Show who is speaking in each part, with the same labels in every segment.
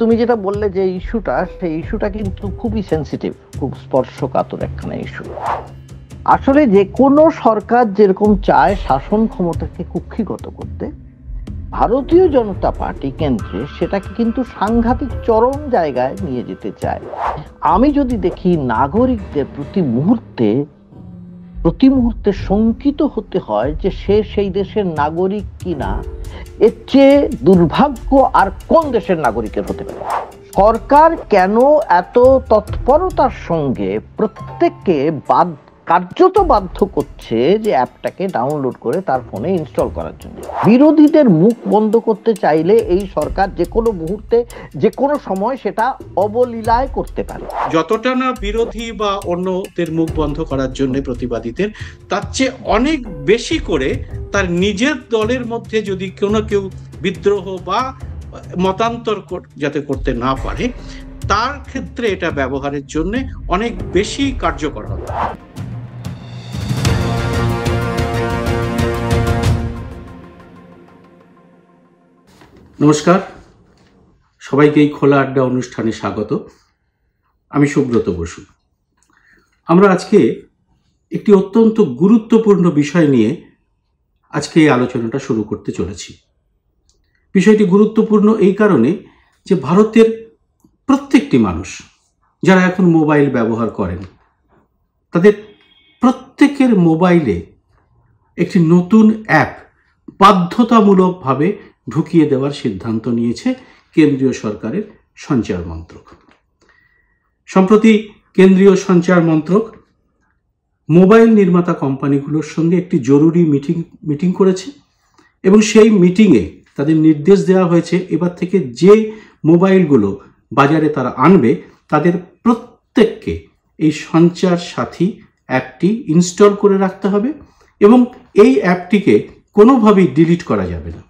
Speaker 1: তুমি যেটা বললে যে ইস্যুটা, সেই ইস্যুটা কিন্তু খুবই সেন্সিটিভ, খুব স্পর্শকাতর একখানা ইস্যু। আসলে যে কোনো সরকার যেরকম চায় শাসন ক্ষমতাকে কুক্ষিগত করতে, ভারতীয় জনতা পার্টি কেন্দ্রে সেটাকে কিন্তু সাংঘাতিক চরম জায়গায় নিয়ে যেতে চায়। আমি যদি দেখি নাগরিকদের প্রতি মুহূর্তে শঙ্কিত হতে হয় যে সে সেই দেশের নাগরিক কিনা, এর চেয়ে দুর্ভাগ্য আর কোন দেশের নাগরিকের হতে পারে? সরকার কেন এত তৎপরতার সঙ্গে প্রত্যেককে কার্যত বাধ্য করছে যে অ্যাপটাকে ডাউনলোড করে তার ফোনে ইনস্টল করার জন্য? বিরোধীদের মুখ বন্ধ করতে চাইলে এই সরকার যে কোনো মুহূর্তে, যে কোনো সময় সেটা অবলীলায় করতে পারে।
Speaker 2: যতটা না বিরোধী বা অন্যদের মুখ বন্ধ করার জন্য প্রতিবাদীদের, তার চেয়ে অনেক বেশি করে তার নিজের দলের মধ্যে যদি কেউ বিদ্রোহ বা মতান্তর যাতে করতে না পারে, তার ক্ষেত্রে এটা ব্যবহারের জন্য অনেক বেশি কার্যকর হবে। নমস্কার, সবাইকে এই খোলা আড্ডা অনুষ্ঠানে স্বাগত। আমি সুব্রত বসু। আমরা আজকে একটি অত্যন্ত গুরুত্বপূর্ণ বিষয় নিয়ে আজকে এই আলোচনাটা শুরু করতে চলেছি। বিষয়টি গুরুত্বপূর্ণ এই কারণে যে ভারতের প্রত্যেকটি মানুষ যারা এখন মোবাইল ব্যবহার করেন, তাদের প্রত্যেকের মোবাইলে একটি নতুন অ্যাপ বাধ্যতামূলকভাবে ঢুকিয়ে দেওয়ার সিদ্ধান্ত নিয়েছে কেন্দ্রীয় সরকারের সঞ্চার মন্ত্রক। সম্প্রতি কেন্দ্রীয় সঞ্চার মন্ত্রক মোবাইল নির্মাতা কোম্পানিগুলোর সঙ্গে একটি জরুরি মিটিং করেছে এবং সেই মিটিংয়ে তাদের নির্দেশ দেওয়া হয়েছে এবার থেকে যে মোবাইলগুলো বাজারে তারা আনবে তাদের প্রত্যেককে এই সঞ্চার সাথী অ্যাপটি ইনস্টল করে রাখতে হবে এবং এই অ্যাপটিকে কোনোভাবেই ডিলিট করা যাবে না।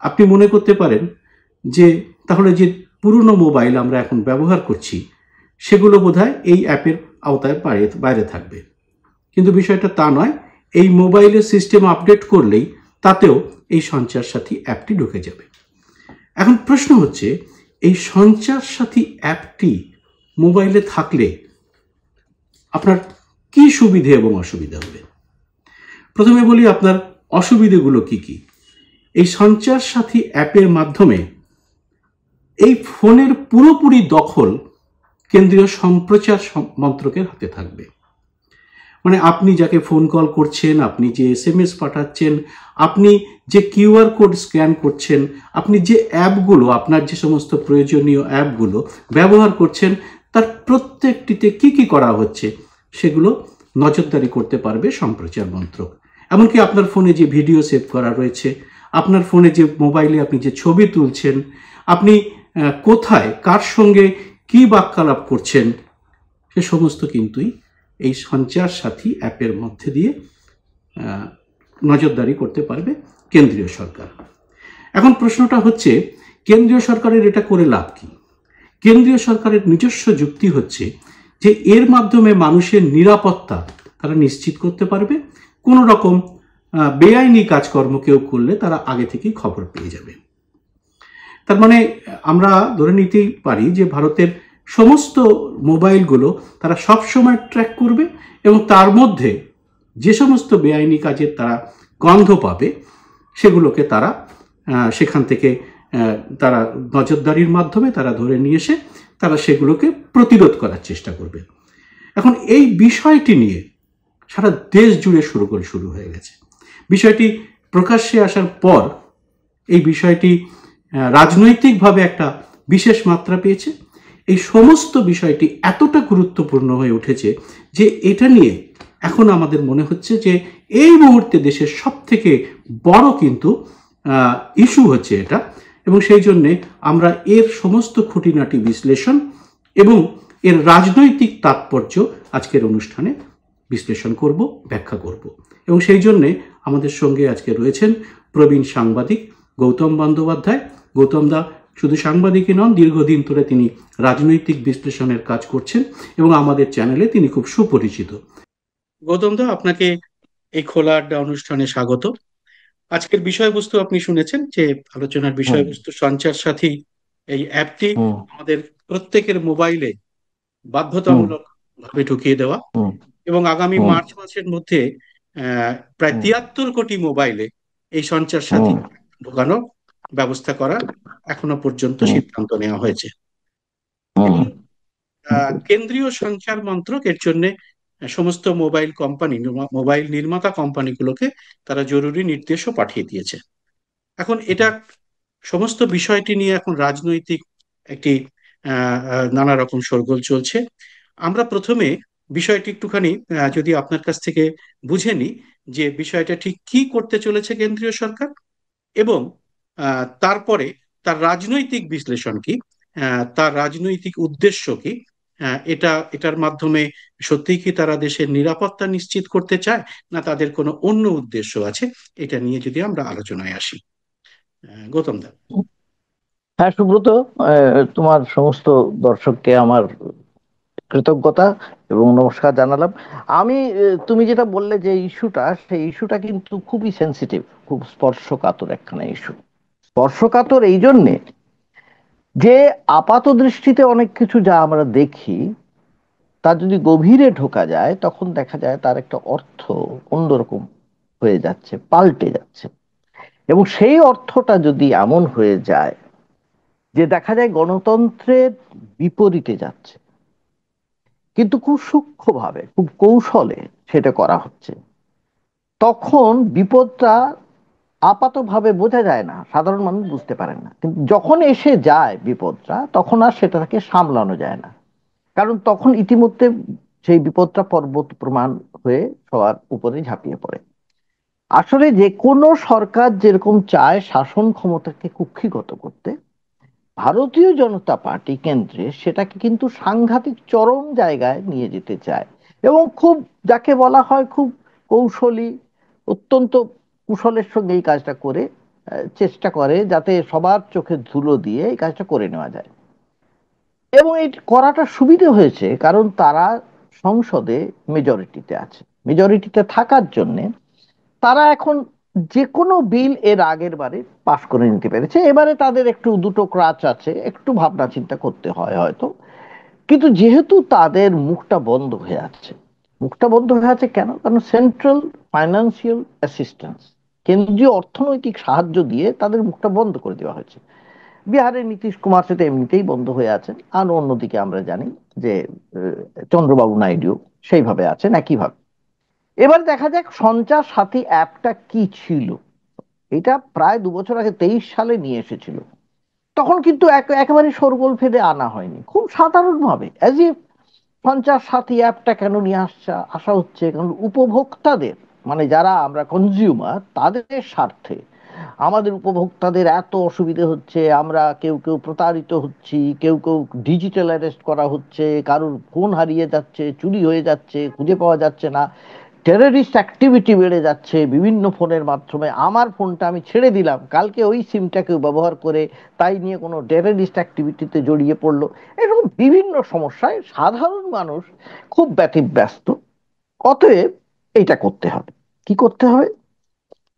Speaker 2: আপনি মনে করতে পারেন যে তাহলে যে পুরনো মোবাইল আমরা এখন ব্যবহার করছি সেগুলো বোধহয় এই অ্যাপের আওতায় বাইরে থাকবে, কিন্তু বিষয়টা তা নয়। এই মোবাইলের সিস্টেম আপডেট করলেই তাতেও এই সঞ্চার সাথী অ্যাপটি ঢুকে যাবে। এখন প্রশ্ন হচ্ছে, এই সঞ্চার সাথী অ্যাপটি মোবাইলে থাকলে আপনার কি সুবিধে এবং অসুবিধা হবে? প্রথমে বলি আপনার অসুবিধেগুলো কি কি। এই সঞ্চার সাথী অ্যাপের মাধ্যমে এই ফোনের পুরোপুরি দখল কেন্দ্রীয় সম্প্রচার মন্ত্রকের হাতে থাকবে। মানে আপনি যাকে ফোন কল করছেন, আপনি যে SMS পাঠাচ্ছেন, আপনি যে QR কোড স্ক্যান করছেন, আপনি যে অ্যাপগুলো, আপনার যে সমস্ত প্রয়োজনীয় অ্যাপগুলো ব্যবহার করছেন, তার প্রত্যেকটিতে কি কি করা হচ্ছে সেগুলো নজরদারি করতে পারবে সম্প্রচার মন্ত্রক। এমনকি আপনার ফোনে যে ভিডিও সেভ করা রয়েছে, আপনার ফোনে যে মোবাইলে আপনি যে ছবি তুলছেন, আপনি কোথায় কার সঙ্গে কি বাক্যালাপ করছেন, সে সমস্ত কিন্তুই এই সঞ্চার সাথী অ্যাপের মধ্যে দিয়ে নজরদারি করতে পারবে কেন্দ্রীয় সরকার। এখন প্রশ্নটা হচ্ছে, কেন্দ্রীয় সরকারের এটা করে লাভ কি? কেন্দ্রীয় সরকারের নিজস্ব যুক্তি হচ্ছে যে এর মাধ্যমে মানুষের নিরাপত্তা তারা নিশ্চিত করতে পারবে। কোনো রকম বেআইনি কাজকর্ম কেউ করলে তারা আগে থেকেই খবর পেয়ে যাবে। তার মানে আমরা ধরে নিতেই পারি যে ভারতের সমস্ত মোবাইলগুলো তারা সবসময় ট্র্যাক করবে এবং তার মধ্যে যে সমস্ত বেআইনি কাজের তারা গন্ধ পাবে সেগুলোকে তারা সেখান থেকে তারা নজরদারির মাধ্যমে তারা ধরে নিয়ে এসে তারা সেগুলোকে প্রতিরোধ করার চেষ্টা করবে। এখন এই বিষয়টি নিয়ে সারা দেশ জুড়ে শুরু হয়ে গেছে। বিষয়টি প্রকাশ্যে আসার পর এই বিষয়টি রাজনৈতিকভাবে একটা বিশেষ মাত্রা পেয়েছে। এই সমস্ত বিষয়টি এতটা গুরুত্বপূর্ণ হয়ে উঠেছে যে এটা নিয়ে এখন আমাদের মনে হচ্ছে যে এই মুহূর্তে দেশের সব থেকে বড় কিন্তু ইস্যু হচ্ছে এটা, এবং সেই জন্যে আমরা এর সমস্ত খুঁটিনাটি বিশ্লেষণ এবং এর রাজনৈতিক তাৎপর্য আজকের অনুষ্ঠানে বিশ্লেষণ করব, ব্যাখ্যা করব। এবং সেই জন্যে আমাদের সঙ্গে আজকে রয়েছেন প্রবীণ সাংবাদিক গৌতম বন্দ্যোপাধ্যায়। গৌতম দা শুধু সাংবাদিকই নন, দীর্ঘদিন ধরে তিনি রাজনৈতিক বিশ্লেষণের কাজ করছেন এবং আমাদের চ্যানেলে তিনি খুব সুপরিচিত। গৌতম দা, আপনাকে এই খোলা আড্ডা অনুষ্ঠানে স্বাগত। আজকের বিষয়বস্তু আপনি শুনেছেন যে আলোচনার বিষয়বস্তু সঞ্চার সাথী এই অ্যাপটি
Speaker 1: হুম,
Speaker 2: আমাদের প্রত্যেকের মোবাইলে
Speaker 1: হুম,
Speaker 2: বাধ্যতামূলক ভাবে ঢুকিয়ে দেওয়া,
Speaker 1: হুম,
Speaker 2: এবং আগামী
Speaker 1: হুম,
Speaker 2: মার্চ মাসের মধ্যে প্রায়
Speaker 1: হুম,
Speaker 2: 73 কোটি মোবাইলে এই সঞ্চার সাথী
Speaker 1: হুম,
Speaker 2: ঢোকানোর ব্যবস্থা করা এখনো পর্যন্ত
Speaker 1: হুম,
Speaker 2: সিদ্ধান্ত নেওয়া হয়েছে।
Speaker 1: হুম,
Speaker 2: এবং কেন্দ্রীয় সঞ্চার মন্ত্রক এর জন্য সমস্ত মোবাইল কোম্পানি, মোবাইল নির্মাতা কোম্পানিগুলোকে তারা জরুরি নির্দেশও পাঠিয়ে দিয়েছে। এখন এটা সমস্ত বিষয়টি নিয়ে এখন রাজনৈতিক একটি নানা রকম শোরগোল চলছে। আমরা প্রথমে বিষয়টি একটুখানি যদি আপনার কাছ থেকে বুঝে নিই যে বিষয়টা ঠিক কি করতে চলেছে কেন্দ্রীয় সরকার, এবং তারপরে তার রাজনৈতিক বিশ্লেষণ কি, তার রাজনৈতিক উদ্দেশ্য কি, এটার মাধ্যমে সত্যিই কি তারা দেশের নিরাপত্তা নিশ্চিত করতে চায়, না তাদের কোনো অন্য উদ্দেশ্য আছে, এটা নিয়ে যদি আমরা আলোচনায় আসি। গৌতম দা।
Speaker 1: হুম। হ্যাঁ সুব্রত, তোমার সমস্ত দর্শককে আমার কৃতজ্ঞতা এবং নমস্কার জানালাম। আমি তুমি যেটা বললে যে ইস্যুটা, সেই ইস্যুটা কিন্তু খুবই সেনসিটিভ, খুব স্পর্শকাতর একখানা ইস্যু। স্পর্শকাতর এই জন্যে যে আপাত দৃষ্টিতে অনেক কিছু যা আমরা দেখি, তা যদি গভীরে ঢোকা যায় তখন দেখা যায় তার একটা অর্থ অন্যরকম হয়ে যাচ্ছে, পাল্টে যাচ্ছে। এবং সেই অর্থটা যদি এমন হয়ে যায় যে দেখা যায় গণতন্ত্রের বিপরীতে যাচ্ছে, কিন্তু খুব সূক্ষ্মভাবে, খুব কৌশলে সেটা করা হচ্ছে, তখন বিপদটা আপাতভাবে বোঝা যায় না, সাধারণ মানুষ বুঝতে পারেন না, কিন্তু যখন এসে যায় বিপদটা তখন আর সেটাকে সামলানো যায় না। কারণ তখন ইতিমধ্যে সেই বিপদটা পর্বত প্রমাণ হয়ে সবার উপরে ঝাঁপিয়ে পড়ে। আসলে যে কোনো সরকার যেরকম চায় শাসন ক্ষমতাকে কুক্ষিগত করতে, ভারতীয় জনতা পার্টি কেন্দ্রে সেটাকে কিন্তু সাংঘাতিক চরম জায়গায় নিয়ে যেতে চায়। এবং খুব, যাকে বলা হয় খুব কৌশলী, অত্যন্ত কুশলের সঙ্গে এই কাজটা করে চেষ্টা করে যাতে সবার চোখে ধুলো দিয়ে এই কাজটা করে নেওয়া যায়। এবং এই করাটা সুবিধে হয়েছে কারণ তারা সংসদে মেজরিটিতে আছে। মেজরিটিতে থাকার জন্যে তারা এখন যে কোনো বিল এর আগের বারে পাশ করে নিতে পেরেছে। এবারে তাদের একটু দুটো ক্রাচ আছে, একটু ভাবনা চিন্তা করতে হয় হয়তো, কিন্তু যেহেতু তাদের মুখটা বন্ধ হয়ে আছে, মুখটা বন্ধ হয়ে আছে কেন? কারণ সেন্ট্রাল ফাইন্যান্সিয়াল অ্যাসিস্ট্যান্স, কেন্দ্রীয় অর্থনৈতিক সাহায্য দিয়ে তাদের মুখটা বন্ধ করে দেওয়া হয়েছে। বিহারের নীতিশ কুমার সেটা এমনিতেই বন্ধ হয়ে আছেন, আর অন্যদিকে আমরা জানি যে চন্দ্রবাবু নাইডু সেইভাবে আছেন একইভাবে। এবার দেখা যাক সঞ্চার সাথী অ্যাপটা কি ছিল। এটা প্রায় 2 বছর আগে 23 সালে নিয়ে এসেছিল। তখন কিন্তু একেবারে শোরগোল ফেলে আনা হয়নি, খুব সাধারণভাবে অ্যাজ ইফ সঞ্চার সাথী অ্যাপটা কেন নিয়ে আসা হচ্ছে, কারণ উপভোক্তাদের, মানে যারা আমরা কনজিউমার, তাদের স্বার্থে, আমাদের উপভোক্তাদের এত অসুবিধে হচ্ছে, আমরা কেউ কেউ প্রতারিত হচ্ছি, কেউ কেউ ডিজিটাল অ্যারেস্ট করা হচ্ছে, কারোর ফোন হারিয়ে যাচ্ছে, চুরি হয়ে যাচ্ছে, খুঁজে পাওয়া যাচ্ছে না, টেররিস্ট অ্যাক্টিভিটি বেড়ে যাচ্ছে বিভিন্ন ফোনের মাধ্যমে। আমার ফোনটা আমি ছেড়ে দিলাম, কালকে ওই সিমটা কেউ ব্যবহার করে তাই নিয়ে কোনো টেররিস্ট অ্যাক্টিভিটিতে জড়িয়ে পড়লো। এরকম বিভিন্ন সমস্যায় সাধারণ মানুষ খুব ব্যতিব্যস্ত। অতএব এইটা করতে হবে। কি করতে হবে?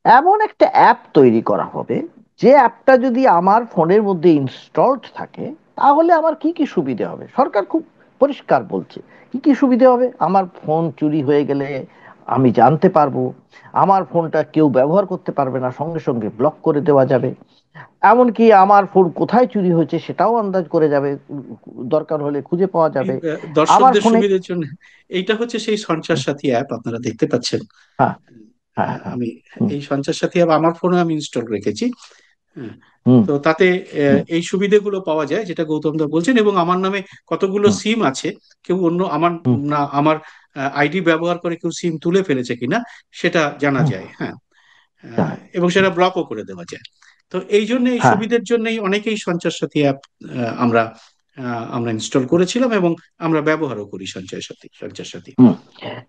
Speaker 1: এমন একটা অ্যাপ তৈরি করা হবে, যে অ্যাপটা যদি আমার ফোনের মধ্যে ইনস্টলড থাকে, তাহলে আমার কি কি সুবিধা হবে সরকার খুব পরিষ্কার বলছে। কি কি সুবিধা হবে? আমার ফোন চুরি হয়ে গেলে আমি জানতে পারবো, আমার ফোনটা কেউ ব্যবহার করতে পারবে না, সঙ্গে সঙ্গে ব্লক করে দেওয়া যাবে, এমনকি আমার ফোন কোথায় চুরি হয়েছে সেটাও আন্দাজ করে যাবে, দরকার হলে খুঁজে পাওয়া
Speaker 2: এই,
Speaker 1: যাবে আমার
Speaker 2: দর্শকদের
Speaker 1: ফোনে।
Speaker 2: সুবিধার জন্য এইটা হচ্ছে সেই সঞ্চার সাথী অ্যাপ, আপনারা দেখতে পাচ্ছেন।
Speaker 1: হ্যাঁ, হ্যাঁ, হ্যাঁ।
Speaker 2: আমি
Speaker 1: হুম,
Speaker 2: এই সঞ্চার সাথী অ্যাপ আমার ফোনে আমি ইনস্টল রেখেছি। হ্যাঁ,
Speaker 1: হুম,
Speaker 2: তো তাতে
Speaker 1: হুম,
Speaker 2: এই সুবিধাগুলো পাওয়া যায় যেটা গৌতম দা বলছেন, এবং আমার নামে কতগুলো
Speaker 1: হুম,
Speaker 2: সিম আছে, কেউ অন্য আমার,
Speaker 1: হুম,
Speaker 2: না আমার আইডি ব্যবহার করে কেউ সিম তুলে ফেলেছে কিনা সেটা জানা
Speaker 1: হুম,
Speaker 2: যায়। হ্যাঁ,
Speaker 1: জানা
Speaker 2: এবং সেটা ব্লকও করে দেওয়া যায়। তো এই জন্য, এই
Speaker 1: হ্যাঁ।
Speaker 2: সুবিধার জন্যই অনেকেই সঞ্চার সাথী অ্যাপ আমরা আমরা ইনস্টল করেছিলাম, এবং আমরা ব্যবহারও করি সঞ্চার সাথী।
Speaker 1: হুম।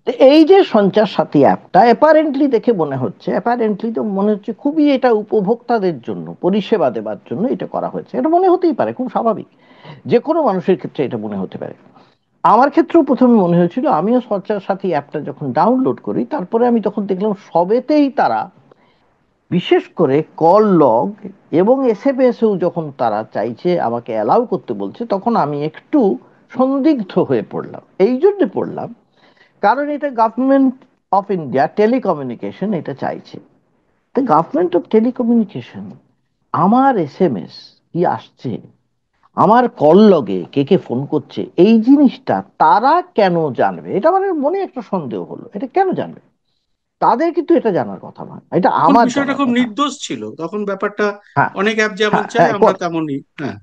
Speaker 1: তো এই যে সঞ্চার সাথী অ্যাপটা অ্যাপারেন্টলি দেখে মনে হচ্ছে, অ্যাপারেন্টলি তো মনে হচ্ছে খুবই এটা উপভোক্তাদের জন্য পরিষেবা দেওয়ার জন্য এটা করা হয়েছে। এটা মনে হতেই পারে, খুব স্বাভাবিক, যে কোনো মানুষের ক্ষেত্রে এটা মনে হতে পারে। আমার ক্ষেত্রেও প্রথমে মনে হয়েছিল, আমিও সঞ্চার সাথী অ্যাপটা যখন ডাউনলোড করি তারপরে আমি তখন দেখলাম সবেতেই তারা বিশেষ করে কল লগ এবং এসএমএসও যখন তারা চাইছে, আমাকে অ্যালাউ করতে বলছে, তখন আমি একটু সন্দিগ্ধ হয়ে পড়লাম। এই জন্য পড়লাম কারণ এটা গভর্নমেন্ট অফ ইন্ডিয়া টেলিকমিউনিকেশন এটা চাইছে। তো গভর্নমেন্ট অফ টেলিকমিউনিকেশন আমার এসএমএস কি আসছে, আমার কল লগে কে কে ফোন করছে, এই জিনিসটা তারা কেন জানবে? এটা আমার মনে একটা সন্দেহ হলো, এটা কেন জানবে? তাদের কিন্তু এটা জানার কথা নয়, এটা
Speaker 2: তখন
Speaker 1: আমার
Speaker 2: বিষয়টা
Speaker 1: জানার
Speaker 2: খুব
Speaker 1: কথা।
Speaker 2: নির্দোষ ছিল, তখন ব্যাপারটা
Speaker 1: হ্যাঁ,
Speaker 2: অনেক অ্যাপ যেমন
Speaker 1: হ্যাঁ,
Speaker 2: চায় আমরা তেমনই। হ্যাঁ।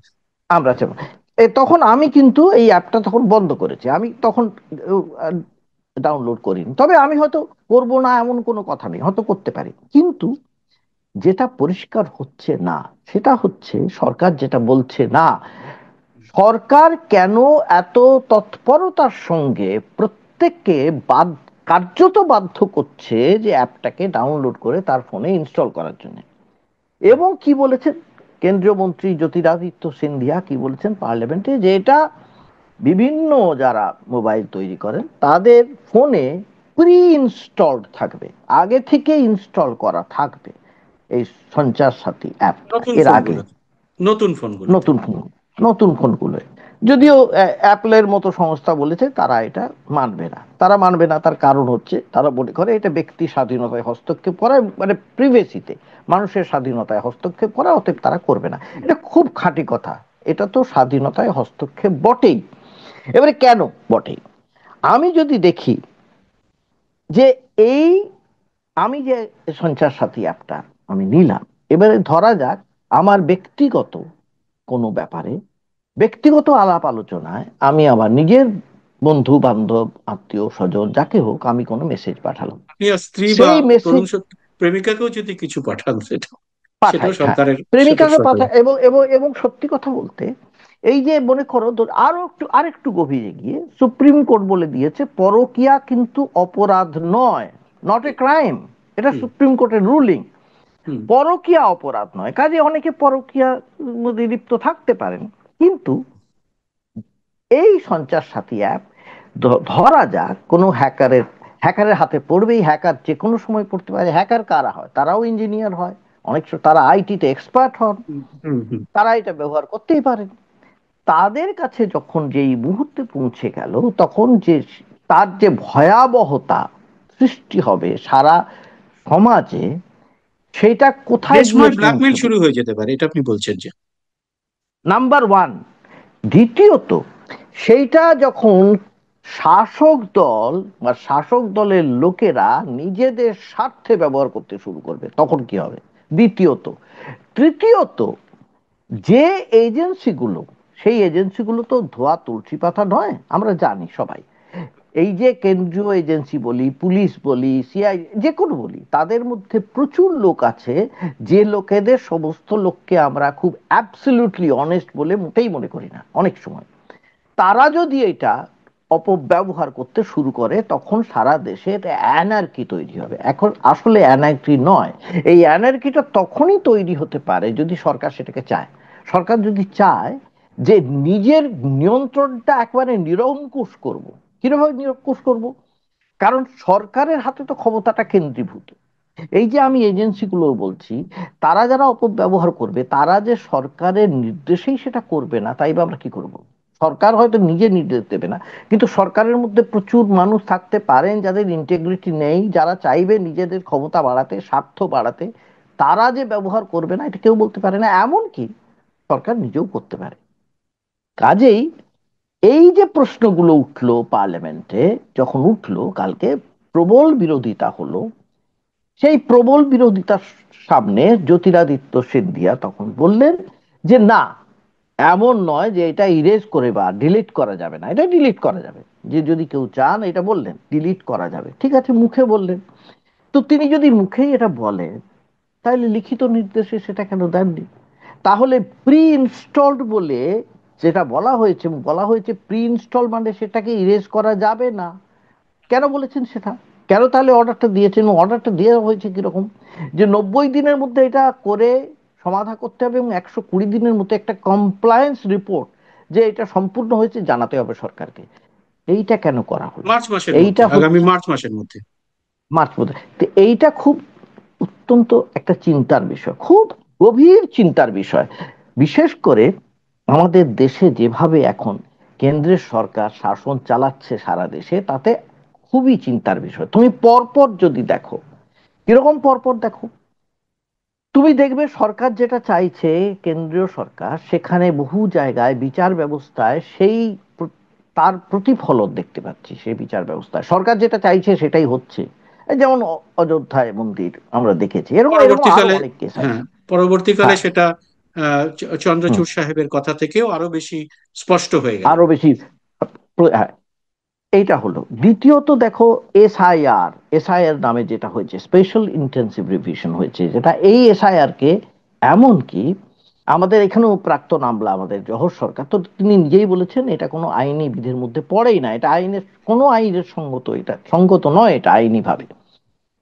Speaker 1: আমরা চাইবো। তখন আমি কিন্তু এই অ্যাপটা তখন বন্ধ করেছি, আমি তখন ডাউনলোড করিনি। তবে আমি হয়তো করব না এমন কোনো কথা নেই, হয়তো করতে পারি। কিন্তু যেটা পরিষ্কার হচ্ছে না সেটা হচ্ছে সরকার যেটা বলছে না, সরকার কেন এত তৎপরতার সঙ্গে প্রত্যেককে কার্যত বাধ্য করছে যে অ্যাপটাকে ডাউনলোড করে তার ফোনে ইনস্টল করার জন্য। এবং কি বলেছেন কেন্দ্রীয় মন্ত্রী জ্যোতিরাদিত্য সিন্ধিয়া, কি বলেছেন পার্লামেন্টে, যে এটা বিভিন্ন যারা মোবাইল তৈরি করেন তাদের ফোনে প্রি ইনস্টলড থাকবে, আগে থেকে ইনস্টল করা থাকবে এই সঞ্চার সাথী অ্যাপটা
Speaker 2: নতুন
Speaker 1: এর আগে।
Speaker 2: ফোনগুলোতে, নতুন ফোনগুলোতে।
Speaker 1: নতুন ফোন, নতুন ফোনগুলো, যদিও অ্যাপলের মতো সংস্থা বলেছে তারা এটা মানবে না। তারা মানবে না, তার কারণ হচ্ছে তারা মনে করে এটা ব্যক্তি স্বাধীনতায় হস্তক্ষেপ করা, মানে প্রিভেসিতে মানুষের স্বাধীনতায় হস্তক্ষেপ করা, অতএব তারা করবে না। এটা খুব খাঁটি কথা, এটা তো স্বাধীনতায় হস্তক্ষেপ বটেই। এবারে কেন বটে, আমি যদি দেখি যে এই আমি যে সঞ্চার সাথী অ্যাপটা আমি নিলাম, এবারে ধরা যাক আমার ব্যক্তিগত কোনো ব্যাপারে, ব্যক্তিগত আলাপ আলোচনায় আমি আমার নিজের বন্ধু বান্ধব আত্মীয় স্বজন যাকে হোক আমি কোনো মেসেজ পাঠালাম,
Speaker 2: আপনি আর স্ত্রী বা
Speaker 1: সেই মেসেজ
Speaker 2: তরুণ প্রেমিকাকেও যদি কিছু পাঠান, সেটাও
Speaker 1: পাঠাই, হ্যাঁ,
Speaker 2: সরকারের, সেটা
Speaker 1: প্রেমিকাকে
Speaker 2: সরকারের।
Speaker 1: পাঠাই। এবং এবং এবং সত্যি কথা বলতে, এই যে মনে করো আরেকটু গভীরে গিয়ে সুপ্রিম কোর্ট বলে দিয়েছে পরকিয়া কিন্তু অপরাধ নয়, নট এ ক্রাইম। এটা
Speaker 2: হুম।
Speaker 1: সুপ্রিম কোর্টের রুলিং।
Speaker 2: হুম।
Speaker 1: পরকিয়া অপরাধ নয়, কাজে অনেকে পরকিয়া মধ্যে লিপ্ত থাকতে পারেন। কিন্তু এই সঞ্চার সাথী অ্যাপ, ধরা যাক কোনো হ্যাকারের হাতে পড়বেই, হ্যাকার যে কোনো সময় পড়তে পারে। হ্যাকার কারা হয়? তারাও ইঞ্জিনিয়ার হয়, অনেক সময় তারা আইটিতে এক্সপার্ট হন,
Speaker 2: হুম। হুম। হুম।
Speaker 1: তারা এটা ব্যবহার করতেই পারেন। তাদের কাছে যখন যেই মুহূর্তে পৌঁছে গেল, তখন যে তার যে ভয়াবহতা সৃষ্টি হবে সারা সমাজে, সেটা কোথায় গিয়ে
Speaker 2: দেশময় ব্ল্যাকমেইল
Speaker 1: পৌঁছবে?
Speaker 2: শুরু হয়ে যেতে পারে, এটা আপনি বলছেন যে।
Speaker 1: Number one. দ্বিতীয়ত, সেইটা যখন শাসক দল বা শাসক দলের লোকেরা নিজেদের স্বার্থে ব্যবহার করতে শুরু করবে, তখন কি হবে? দ্বিতীয়ত। তৃতীয়ত, যে এজেন্সিগুলো, সেই এজেন্সিগুলো তো ধোয়া তুলসী পাতা নয়, আমরা জানি সবাই। এই যে কেন্দ্রীয় এজেন্সি বলি, পুলিশ বলি, সিআই, যে কোনো বলি, তাদের মধ্যে প্রচুর লোক আছে যে লোকেদের, সমস্ত লোককে আমরা খুব অ্যাবসলিউটলি অনেস্ট বলে মোটেই মনে করি না অনেক সময়। তারা যদি এটা অপব্যবহার করতে শুরু করে, তখন সারা দেশে অ্যানার্কি তৈরি হবে। এখন আসলে অ্যানার্কি নয়, এই অ্যানার্কিটা তখনই তৈরি হতে পারে যদি সরকার সেটাকে চায়। সরকার যদি চায় যে নিজের নিয়ন্ত্রণটা একবারে নিরঙ্কুশ করব। কিভাবে নিরঙ্কুশ করব? কারণ সরকারের হাতে তো ক্ষমতাটা কেন্দ্রীভূত। এই যে আমি এজেন্সিগুলো বলছি, তারা যারা অপব্যবহার করবে, তারা যে সরকারের নির্দেশেই সেটা করবে না, তাই বা আমরা কি করব? সরকার হয়তো নিজে নির্দেশ দেবে না, কিন্তু সরকারের মধ্যে প্রচুর মানুষ থাকতে পারেন যাদের ইন্টেগ্রিটি নেই, যারা চাইবে নিজেদের ক্ষমতা বাড়াতে, স্বার্থ বাড়াতে, তারা যে ব্যবহার করবে না এটা কেউ বলতে পারে না, এমনকি সরকার নিজেও করতে পারে। কাজেই এই যে প্রশ্নগুলো উঠলো পার্লামেন্টে, যখন উঠলো কালকে, প্রবল বিরোধিতা হলো, সেই প্রবল বিরোধিতার সামনে জ্যোতিরাদিত্য সিন্ধিয়া তখন বললেন যে না, এমন নয় যে এটা ইরেজ করে বা ডিলিট করা যাবে না, এটা ডিলিট করা যাবে। যে যদি কেউ চান, এটা বললেন ডিলিট করা যাবে, ঠিক আছে, মুখে বললেন। তো তিনি যদি মুখেই এটা বলেন, তাহলে লিখিত নির্দেশে সেটা কেন দেননি? তাহলে প্রি ইনস্টলড বলে যেটা বলা হয়েছে প্রি ইনস্টল, মানে সেটাকে ইরেজ করা যাবে না। কেন বলেছেন সেটা? কেন তাহলে অর্ডারটা দিয়েছেন? অর্ডারটা দেওয়া হয়েছে কিরকম, যে 90 দিনের মধ্যে এটা করে সমাধা করতে হবে এবং 120 দিনের মধ্যে একটা কমপ্লায়েন্স রিপোর্ট যে এটা সম্পূর্ণ হয়েছে জানাতে হবে সরকারকে। এইটা কেন করা হলো?
Speaker 2: মার্চ মাসের মধ্যে,
Speaker 1: এইটা
Speaker 2: আগামী
Speaker 1: হচ্ছে
Speaker 2: মার্চ মাসের মধ্যে।
Speaker 1: মার্চ মধ্যে। তো এইটা খুব অত্যন্ত একটা চিন্তার বিষয়, খুব গভীর চিন্তার বিষয়। বিশেষ করে আমাদের দেশে যেভাবে এখন কেন্দ্রের সরকার শাসন চালাচ্ছে সারা দেশে, তাতে খুবই চিন্তার বিষয়। তুমি পরপর যদি দেখো, কিরকম পরপর দেখো, তুমি দেখবে সরকার যেটা চাইছে, কেন্দ্রীয় সরকার, সেখানে বহু জায়গায় বিচার ব্যবস্থায় সেই তার প্রতিফলন দেখতে পাচ্ছি। সেই বিচার ব্যবস্থায় সরকার যেটা চাইছে সেটাই হচ্ছে। এই যেমন অযোধ্যায় মন্দির আমরা দেখেছি, এরকম এরকম আরো
Speaker 2: পরবর্তীকালে,
Speaker 1: অনেক কেস
Speaker 2: হ্যাঁ,
Speaker 1: আছে।
Speaker 2: পরবর্তীকালে
Speaker 1: হ্যাঁ।
Speaker 2: সেটা
Speaker 1: হুম।
Speaker 2: চন্দ্রচূড় সাহেবের কথা থেকেও আরো বেশি স্পষ্ট হয়ে গেল।
Speaker 1: আরো বেশি। হ্যাঁ, এইটা হলো। দ্বিতীয়ত দেখো, এসআইআর নামে যেটা হয়েছে, স্পেশাল ইন্টেন্সিভ রিভিশন হয়েছে, যেটা এই এসআইআর কে এমনকি আমাদের এখানেও প্রাক্তন আমলা আমাদের জহর সরকার, তো তিনি নিজেই বলেছেন এটা কোনো আইনি বিধির মধ্যে পড়েই না, এটা আইনের কোনো আইনের সঙ্গত, এটা সঙ্গত নয় এটা আইনি ভাবে।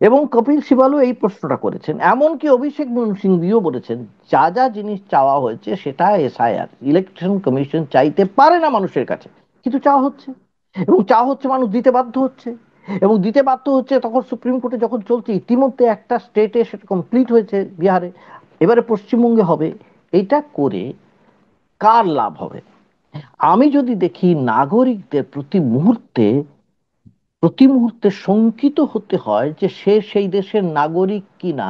Speaker 1: এবং কপিল সিবালও এই প্রশ্নটা করেছেন, এমনকি অভিষেক মনু সিংভিও বলেছেন যা যা জিনিস চাওয়া হয়েছে সেটা এসআইআর, ইলেকশন কমিশন চাইতে পারে না মানুষের কাছে, কিন্তু চাওয়া হচ্ছে। এবং চাওয়া হচ্ছে, মানুষ দিতে বাধ্য হচ্ছে। এবং দিতে বাধ্য হচ্ছে তখন সুপ্রিম কোর্টে যখন চলছে, ইতিমধ্যে একটা স্টেটে সেটা কমপ্লিট হয়েছে, বিহারে, এবারে পশ্চিমবঙ্গে হবে। এটা করে কার লাভ হবে? আমি যদি দেখি নাগরিকদের প্রতি মুহূর্তে শঙ্কিত হতে হয় যে সে সেই দেশের নাগরিক কিনা,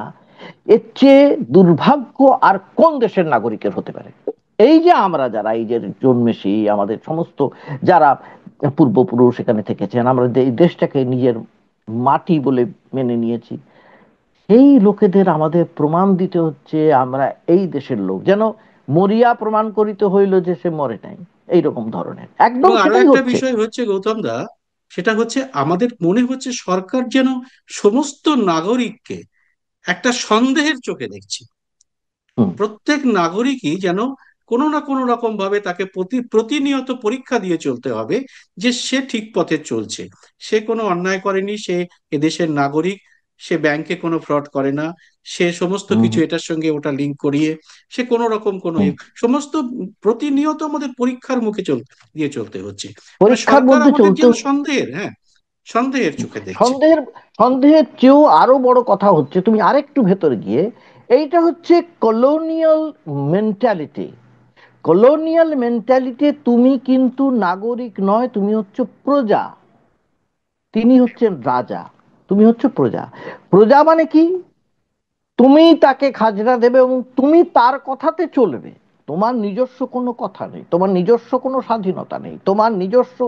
Speaker 1: এর চেয়ে দুর্ভাগ্য আর কোন দেশের নাগরিকের হতে পারে? এই যে আমরা যারা এই যে জন্মেছি, আমাদের সমস্ত যারা পূর্বপুরুষ এখানে থেকেছেন, আমরা এই দেশটাকে নিজের মাটি বলে মেনে নিয়েছি, সেই লোকেদের আমাদের প্রমাণ দিতে হচ্ছে আমরা এই দেশের লোক, যেন মরিয়া প্রমাণ করিতে হইল যে সে মরে নাই, এইরকম ধরনের একদম
Speaker 2: এবং আরো
Speaker 1: সেটাই
Speaker 2: একটা
Speaker 1: হচ্ছে।
Speaker 2: বিষয় হচ্ছে গৌতম দা, সেটা হচ্ছে আমাদের মনে হচ্ছে সরকার যেন সমস্ত নাগরিককে একটা সন্দেহের চোখে দেখছে।
Speaker 1: হুম।
Speaker 2: প্রত্যেক নাগরিকই যেন কোনো না কোনো রকম ভাবে তাকে প্রতিনিয়ত পরীক্ষা দিয়ে চলতে হবে যে সে ঠিক পথে চলছে, সে কোনো অন্যায় করেনি, সে এদেশের নাগরিক, সে ব্যাংকে কোনো ফ্রড করে না, সে সমস্ত
Speaker 1: হুম।
Speaker 2: কিছু এটার সঙ্গে ওটা লিঙ্ক করিয়ে সে কোনো রকম কোনো
Speaker 1: হুম।
Speaker 2: সমস্ত প্রতিনিয়ত আমাদের পরীক্ষার মুখে দিয়ে চলতে হচ্ছে। মানে
Speaker 1: পরীক্ষার
Speaker 2: সরকার
Speaker 1: মধ্যে
Speaker 2: আমাদের
Speaker 1: চলতে।
Speaker 2: যেন সন্দেহের, হ্যাঁ, সন্দেহের চোখে দেখছে।
Speaker 1: সন্দেহের সন্দেহের চেয়েও আরো বড় কথা হচ্ছে, তুমি আরেকটু ভেতরে গিয়ে, এইটা হচ্ছে কলোনিয়াল মেন্টালিটি। কলোনিয়াল মেন্টালিটি, তুমি কিন্তু নাগরিক নয়, তুমি হচ্ছে প্রজা। তিনি হচ্ছেন রাজা, তুমি হচ্ছে প্রজা। প্রজা মানে কি? তুমি তাকে খাজনা দেবে এবং তুমি তার কথাতে চলবে। তোমার নিজস্ব কোনো কথা নেই, তোমার নিজস্ব কোনো স্বাধীনতা নেই, তোমার নিজস্ব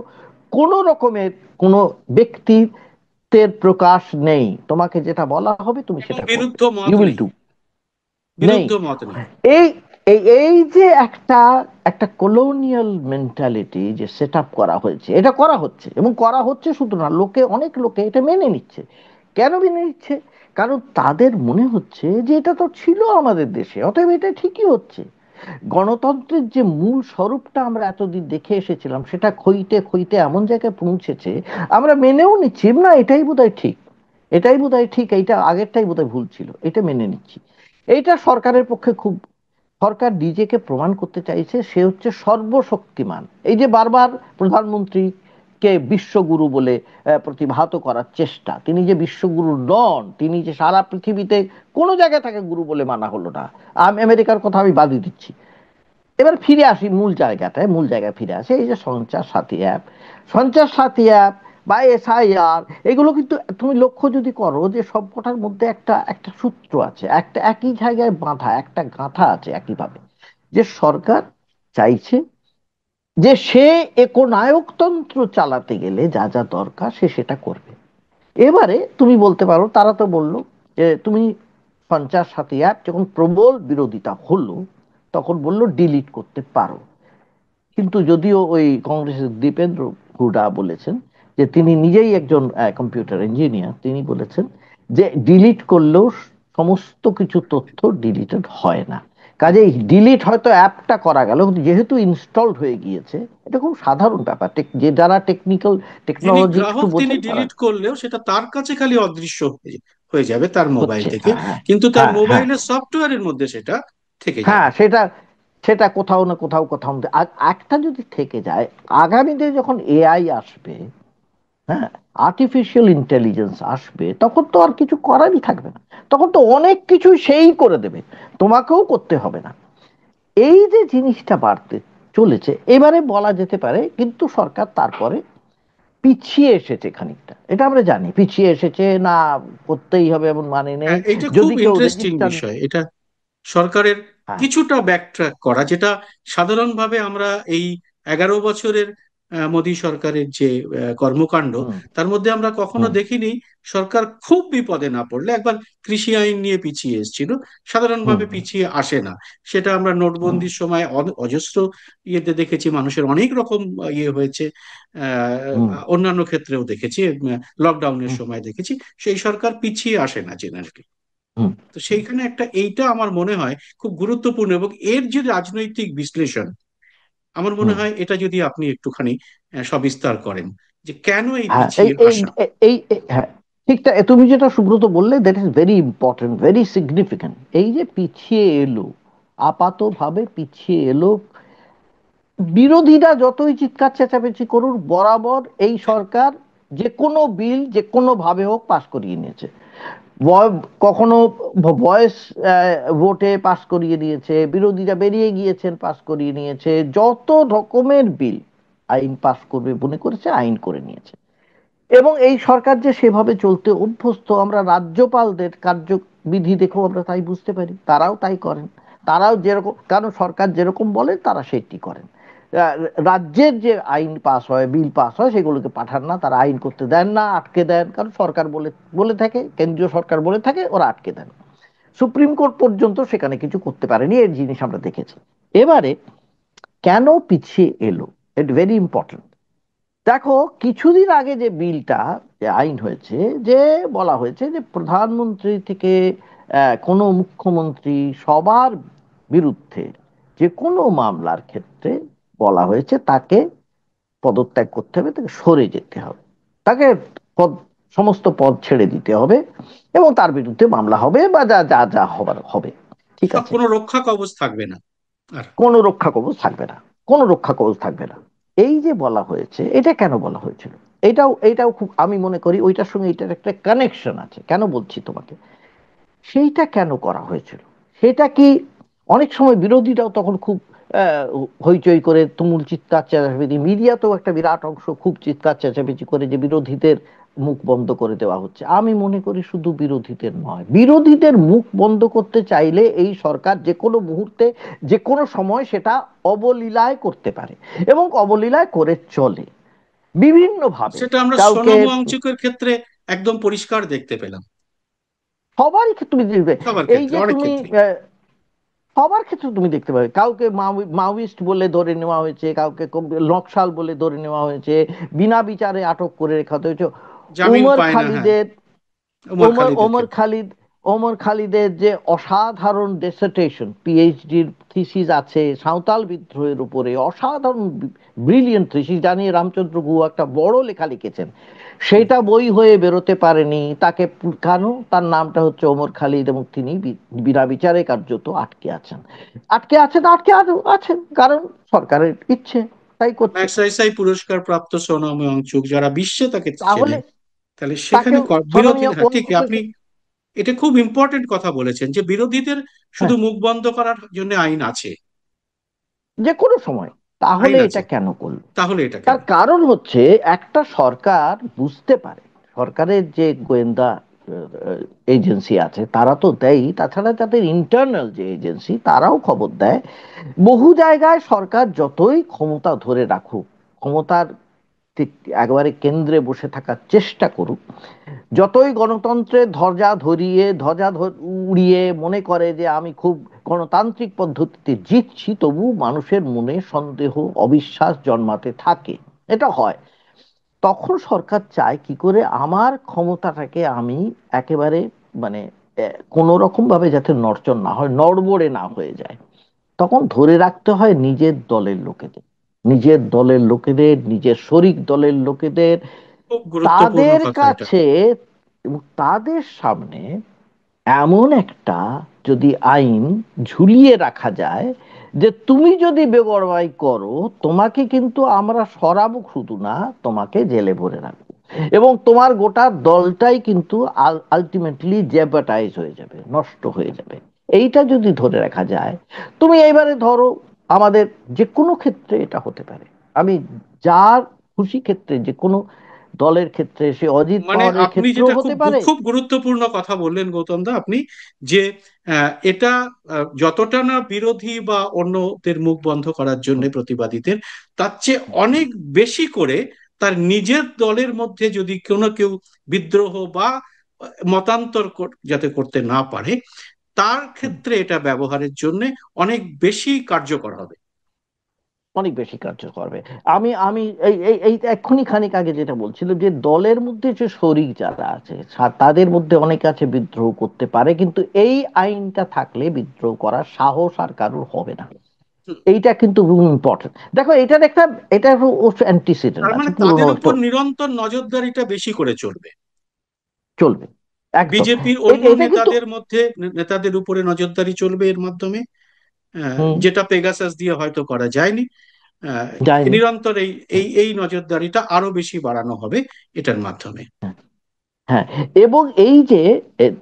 Speaker 1: কোনো রকমের কোনো ব্যক্তিত্বের প্রকাশ নেই। তোমাকে যেটা বলা হবে তুমি
Speaker 2: এবং
Speaker 1: সেটা করবে,
Speaker 2: বিরুদ্ধ মত
Speaker 1: ইউ উইল
Speaker 2: নেই,
Speaker 1: ডু। নেই।
Speaker 2: বিরুদ্ধ মত নেই।
Speaker 1: এই এই এই যে একটা একটা কলোনিয়াল মেন্টালিটি যে সেট আপ করা হয়েছে, এটা করা হচ্ছে এবং করা হচ্ছে, শুধু না, অনেক লোকে এটা মেনে নিচ্ছে। কেন মেনে নিচ্ছে? কারণ তাদের মনে হচ্ছে যে এটা তো ছিল আমাদের দেশে, অতএব এটা ঠিকই হচ্ছে। গণতন্ত্রের যে মূল স্বরূপটা আমরা এতদিন দেখে এসেছিলাম, সেটা ক্ষইতে ক্ষইতে এমন জায়গায় পৌঁছেছে, আমরা মেনেও নিচ্ছি না এটাই বোধহয় ঠিক, এটাই বোধহয় ঠিক, এইটা আগেরটাই বোধহয় ভুল ছিল, এটা মেনে নিচ্ছি। এইটা সরকারের পক্ষে খুব, সরকার নিজেকে প্রমাণ করতে চাইছে সে হচ্ছে সর্বশক্তিমান। এই যে বারবার প্রধানমন্ত্রী কে বিশ্বগুরু বলে প্রতিভাত করার চেষ্টা, তিনি যে বিশ্বগুরু নন, তিনি যে সারা পৃথিবীতে কোনো জায়গায় তাকে গুরু বলে মানা হলো না। আমেরিকার কথা আমি বাদই দিচ্ছি। এবার ফিরে আসি মূল জায়গায় ফিরে আসে, এই যে সঞ্চার সাথী অ্যাপ, সঞ্চার সাথী অ্যাপ বা এসআইআর, এগুলো কিন্তু তুমি লক্ষ্য যদি করো যে সবকটার মধ্যে একটা একটা সূত্র আছে, একটা একই জায়গায় বাঁধা একটা গাঁথা আছে একইভাবে, যে সরকার চাইছে যে সে একনায়কতন্ত্র চালাতে গেলে যা যা দরকার সে সেটা করবে। এবারে তুমি বলতে পারো, তারা তো বললো যে তুমি সঞ্চার সাথী অ্যাপ যখন প্রবল বিরোধিতা হলো, তখন বললো ডিলিট করতে পারো। কিন্তু যদিও ওই কংগ্রেসের দীপেন্দ্র হুডা বলেছেন যে তিনি নিজেই একজন কম্পিউটার ইঞ্জিনিয়ার, তিনি বলেছেন যে ডিলিট করলেও সমস্ত কিছু তথ্য ডিলিটেড হয় না। কাজেই ডিলিট হয়তো অ্যাপটা করা গেল, কিন্তু যেহেতু ইনস্টলড হয়ে গিয়েছে, এটা খুব সাধারণ ব্যাপার, যে যারা টেকনিক্যাল
Speaker 2: যিনি
Speaker 1: টেকনোলজি একটু
Speaker 2: গ্রাহক তিনি
Speaker 1: বোঝেন তারা।
Speaker 2: ডিলিট করলেও সেটা তার কাছে খালি অদৃশ্য হয়ে যাবে তার মোবাইল
Speaker 1: হচ্ছে,
Speaker 2: থেকে,
Speaker 1: হ্যাঁ, হ্যাঁ,
Speaker 2: কিন্তু তার
Speaker 1: হ্যাঁ, হ্যাঁ,
Speaker 2: মোবাইলের সফটওয়্যারের মধ্যে সেটা থেকে
Speaker 1: হ্যাঁ,
Speaker 2: যাবে।
Speaker 1: সেটা সেটা কোথাও না কোথাও কোথাও একটা যদি থেকে যায়, আগামীতে যখন এআই আসবে, হ্যাঁ, আর্টিফিশিয়াল ইন্টেলিজেন্স আসবে, তখন তো আর কিছু করারই থাকবে না। তখন তো অনেক কিছু সেই করে দেবে, তোমাকেও করতে হবে না। এই যে জিনিসটা বাড়তে চলেছে, এবারে বলা যেতে পারে কিন্তু সরকার তারপরে পিছিয়ে এসেছে খানিকটা, এটা আমরা জানি পিছিয়ে এসেছে না, করতেই হবে এমন মানে নেই।
Speaker 2: হ্যাঁ, এটা খুব
Speaker 1: যদি কেউ
Speaker 2: ইন্টারেস্টিং
Speaker 1: রেজিস্টার,
Speaker 2: বিষয়। এটা সরকারের
Speaker 1: হ্যাঁ,
Speaker 2: কিছুটা ব্যাকট্র্যাক করা, যেটা সাধারণভাবে আমরা এই 11 বছরের মোদী সরকারের যে কর্মকাণ্ড,
Speaker 1: হুম,
Speaker 2: তার মধ্যে আমরা কখনো
Speaker 1: হুম,
Speaker 2: দেখিনি সরকার খুব বিপদে না পড়লে একবার কৃষি আইন নিয়ে পিছিয়ে এসেছিল,
Speaker 1: হুম,
Speaker 2: সাধারণভাবে পিছিয়ে আসে না। সেটা আমরা
Speaker 1: হুম,
Speaker 2: নোটবন্দির সময় অজস্র ইয়েতে দেখেছি, মানুষের অনেক রকম ইয়ে হয়েছে।
Speaker 1: হুম,
Speaker 2: অন্যান্য ক্ষেত্রেও দেখেছি, লকডাউনের
Speaker 1: হুম,
Speaker 2: সময় দেখেছি, সেই সরকার পিছিয়ে আসে না জেনারেলি।
Speaker 1: হুম,
Speaker 2: তো সেইখানে একটা, এইটা আমার মনে হয় খুব গুরুত্বপূর্ণ, এবং এর যে রাজনৈতিক বিশ্লেষণ, আমার মনে
Speaker 1: হুম।
Speaker 2: হয় এটা যদি আপনি একটুখানি সবিস্তার করেন, যে কেন এই
Speaker 1: হ্যাঁ, এই
Speaker 2: পিছিয়ে
Speaker 1: এই
Speaker 2: আসা।
Speaker 1: হ্যাঁ, ঠিক তুমি যেটা সুব্রত বললে, that is very important, very significant. এই যে পিছিয়ে এলো, আপাতভাবে পিছিয়ে এলো, বিরোধীরা যতই চিৎকার চেঁচামেচি করুক, বরাবর এই সরকার যে কোনো বিল যে কোনো ভাবে হোক পাশ করিয়ে নিয়েছে। কখনো ভয়েস ভোটে পাশ করিয়ে নিয়েছে, বিরোধীরা বেরিয়ে গিয়েছেন পাশ করিয়ে নিয়েছে, যত রকমের বিল আইন পাশ করবে মনে করেছে আইন করে নিয়েছে। এবং এই সরকার যে সেভাবে চলতে অভ্যস্ত, আমরা রাজ্যপালদের কার্যবিধি দেখেও আমরা তাই বুঝতে পারি, তারাও তাই করেন। তারাও যেরকম, কারণ সরকার যেরকম বলে তারা সেটি করেন। রাজ্যের যে আইন পাস হয়, বিল পাস হয়, সেগুলোকে পাঠান না, তারা আইন করতে দেন না, আটকে দেন, কারণ সরকার বলে বলে থাকে, কেন্দ্রীয় সরকার বলে থাকে, ওরা আটকে দেন। সুপ্রিম কোর্ট পর্যন্ত সেখানে কিছু করতে পারেনি, এর জিনিস আমরা দেখেছি। এবারে কেন পিছিয়ে এলো, ইট ভেরি ইম্পর্টেন্ট। দেখো, কিছুদিন আগে যে বিলটা, যে আইন হয়েছে, যে বলা হয়েছে যে প্রধানমন্ত্রী থেকে কোনো মুখ্যমন্ত্রী সবার বিরুদ্ধে যে কোনো মামলার ক্ষেত্রে বলা হয়েছে তাকে পদত্যাগ করতে হবে, তাকে সরে যেতে হবে, তাকে পদ, সমস্ত পদ ছেড়ে দিতে হবে, এবং তার বিরুদ্ধে মামলা হবে বা যা যা যা হবার হবে। ঠিক
Speaker 2: সব
Speaker 1: আছে,
Speaker 2: কোনো রক্ষা কবচ থাকবে না আর।
Speaker 1: কোনো রক্ষা কবচ থাকবে না, কোনো রক্ষা কবচ থাকবে না। এই যে বলা হয়েছে, এটা কেন বলা হয়েছিল? এটাও খুব, আমি মনে করি ওইটার সঙ্গে এটার একটা কানেকশন আছে। কেন বলছি তোমাকে, সেইটা কেন করা হয়েছিল, সেটা কি, অনেক সময় বিরোধীরাও তখন খুব আহ, হইচই করে তুমুল চিৎকার চেঁচামেচি, মিডিয়াতেও একটা বিরাট অংশ খুব চিৎকার চেঁচামেচি করে যে বিরোধীদের মুখ বন্ধ করে দেওয়া হচ্ছে। আমি মনে করি শুধু বিরোধীদের নয়, বিরোধীদের মুখ বন্ধ করতে চাইলে এই সরকার যে কোনো মুহূর্তে, যে কোনো সময় সেটা অবলীলায় করতে পারে, এবং অবলীলায় করে চলে বিভিন্ন ভাবে।
Speaker 2: সেটা আমরা
Speaker 1: কাউকে,
Speaker 2: সোনম ওয়াংচুকের ক্ষেত্রে একদম পরিষ্কার দেখতে পেলাম।
Speaker 1: সবারই ক্ষেত্রে তুমি দেখবে,
Speaker 2: সবার
Speaker 1: এই
Speaker 2: ক্ষেত্রে,
Speaker 1: যে
Speaker 2: অনেক
Speaker 1: তুমি
Speaker 2: ক্ষেত্রেই।
Speaker 1: সবার ক্ষেত্রে তুমি দেখতে পাবে, কাউকে মাওয়িস্ট বলে ধরে নেওয়া হয়েছে, কাউকে নকশাল বলে ধরে নেওয়া হয়েছে, বিনা বিচারে আটক করে রেখা হয়েছে।
Speaker 2: জামিন
Speaker 1: উমর
Speaker 2: পায় না, হ্যাঁ।
Speaker 1: খালিদের,
Speaker 2: ওমর
Speaker 1: ওমর
Speaker 2: খালিদের
Speaker 1: ওমর
Speaker 2: ক্ষেত্রে।
Speaker 1: খালিদ ওমর খালিদের যে অসাধারণ ডেসার্টেশন, পিএইচডির থিসিস আছে সাঁওতাল বিদ্রোহের উপরে, অসাধারণ ব্রিলিয়েন্ট থিসিস, জানিয়ে রামচন্দ্র গুহ একটা বড় লেখা লিখেছেন,
Speaker 2: হুম।
Speaker 1: সেটা বই হয়ে বেরোতে পারেনি। তাকে কেন, তার নামটা হচ্ছে ওমর খালিদ, এবং তিনি বিনা বিচারে কার্যত আটকে আছেন। আটকে আছেন, আছেন কারণ সরকারের ইচ্ছে, তাই করছে।
Speaker 2: ম্যাগসাইসাই পুরস্কার প্রাপ্ত সোনম ওয়াংচুক, যারা বিশ্বে তাকে
Speaker 1: তাহলে
Speaker 2: চেনেন, তাহলে
Speaker 1: তাকে
Speaker 2: সেখানে
Speaker 1: সোনামিয়া
Speaker 2: বিরোধীরা, ঠিক আপনি এটা খুব ইম্পর্টেন্ট কথা বলেছেন, যে বিরোধীদের শুধু
Speaker 1: হ্যাঁ,
Speaker 2: মুখ বন্ধ করার জন্য আইন আছে।
Speaker 1: যে কোনো সময়, তাহলে
Speaker 2: আইন আছে,
Speaker 1: এটা কেন করলো?
Speaker 2: তাহলে এটা কেন।
Speaker 1: তার কারণ হচ্ছে, একটা সরকার বুঝতে পারে, সরকারের যে গোয়েন্দা এজেন্সি আছে তারা তো দেয়, তাছাড়া তাদের ইন্টারনাল যে এজেন্সি তারাও খবর দেয়। বহু জায়গায় সরকার যতই ক্ষমতা ধরে রাখুক, ক্ষমতার ঠিক একেবারে কেন্দ্রে বসে থাকার চেষ্টা করুক, যতই গণতন্ত্রের উড়িয়ে মনে করে যে আমি খুব গণতান্ত্রিক পদ্ধতিতে জিতছি, তবু মানুষের মনে সন্দেহ, অবিশ্বাস জন্মাতে থাকে। এটা হয়। তখন সরকার চায় কি করে আমার ক্ষমতাটাকে আমি একেবারে, মানে কোনো রকম ভাবে যাতে নড়চড় না হয়, নড়বড়ে না হয়ে যায়, তখন ধরে রাখতে হয় নিজের দলের লোকেদের, নিজের দলের লোকেদের, নিজের শরিক দলের লোকেদের,
Speaker 2: খুব গুরুত্বপূর্ণ
Speaker 1: তাদের
Speaker 2: কথা এটা।
Speaker 1: কাছে এবং তাদের সামনে এমন একটা যদি আইন ঝুলিয়ে রাখা যায় যে তুমি যদি বেপরোয়াই করো, তোমাকে কিন্তু আমরা সরাবো শুধু না, তোমাকে জেলে ভরে রাখবো। এবং তোমার গোটা দলটাই কিন্তু আলটিমেটলি জেপাটাইজ হয়ে যাবে, নষ্ট হয়ে যাবে। এইটা যদি ধরে রাখা যায়, তুমি এইবারে ধরো আমাদের যে কোনো ক্ষেত্রে এটা হতে পারে, আমি যার খুশি ক্ষেত্রে যে কোনো দলের ক্ষেত্রে, সে অজিত
Speaker 2: মানে
Speaker 1: পাওয়ারের
Speaker 2: আপনি
Speaker 1: ক্ষেত্রেও
Speaker 2: যেটা
Speaker 1: হতে
Speaker 2: খুব
Speaker 1: পারে।
Speaker 2: খুব গুরুত্বপূর্ণ কথা বললেন গৌতম দা, আপনি যে এটা যতটা না বিরোধী বা অন্যদের মুখ বন্ধ করার জন্য,
Speaker 1: হুম,
Speaker 2: প্রতিবাদীদের, তার চেয়ে
Speaker 1: হুম,
Speaker 2: অনেক বেশি করে তার নিজের দলের মধ্যে যদি কোনো কেউ বিদ্রোহ বা মতান্তর যাতে করতে না পারে, তার
Speaker 1: হুম,
Speaker 2: ক্ষেত্রে এটা ব্যবহারের জন্য অনেক বেশি কার্যকর হবে।
Speaker 1: অনেক বেশি কার্য করবে। আমি আমি এই এই এই এক্ষুনি খানিক আগে যেটা বলছিলাম, যে দলের মধ্যে যে শরিক যারা আছে, তাদের মধ্যে অনেকে আছে বিদ্রোহ করতে পারে, কিন্তু এই আইনটা থাকলে বিদ্রোহ করার সাহস আর কারোর হবে না।
Speaker 2: হুম।
Speaker 1: এইটা কিন্তু ইম্পর্টেন্ট। দেখো এটার একটা, এটা অ্যান্টিসিডেন্ট
Speaker 2: তার
Speaker 1: আছে
Speaker 2: মানে
Speaker 1: পুরনো
Speaker 2: তাদের
Speaker 1: তো।
Speaker 2: উপর নিরন্তর নজরদারিটা বেশি করে চলবে,
Speaker 1: চলবে, একদম।
Speaker 2: বিজেপির অন্য
Speaker 1: এটা কিন্তু
Speaker 2: নেতাদের মধ্যে, নেতাদের উপরে নজরদারি চলবে এর মাধ্যমে,
Speaker 1: হুম,
Speaker 2: যেটা পেগাসাস দিয়ে হয়তো করা যায়নি। আহ,
Speaker 1: যায়নি।
Speaker 2: নিরন্তর এই
Speaker 1: হ্যাঁ,
Speaker 2: এই এই নজরদারিটা আরো বেশি বাড়ানো হবে এটার মাধ্যমে।
Speaker 1: হ্যাঁ। এবং এই যে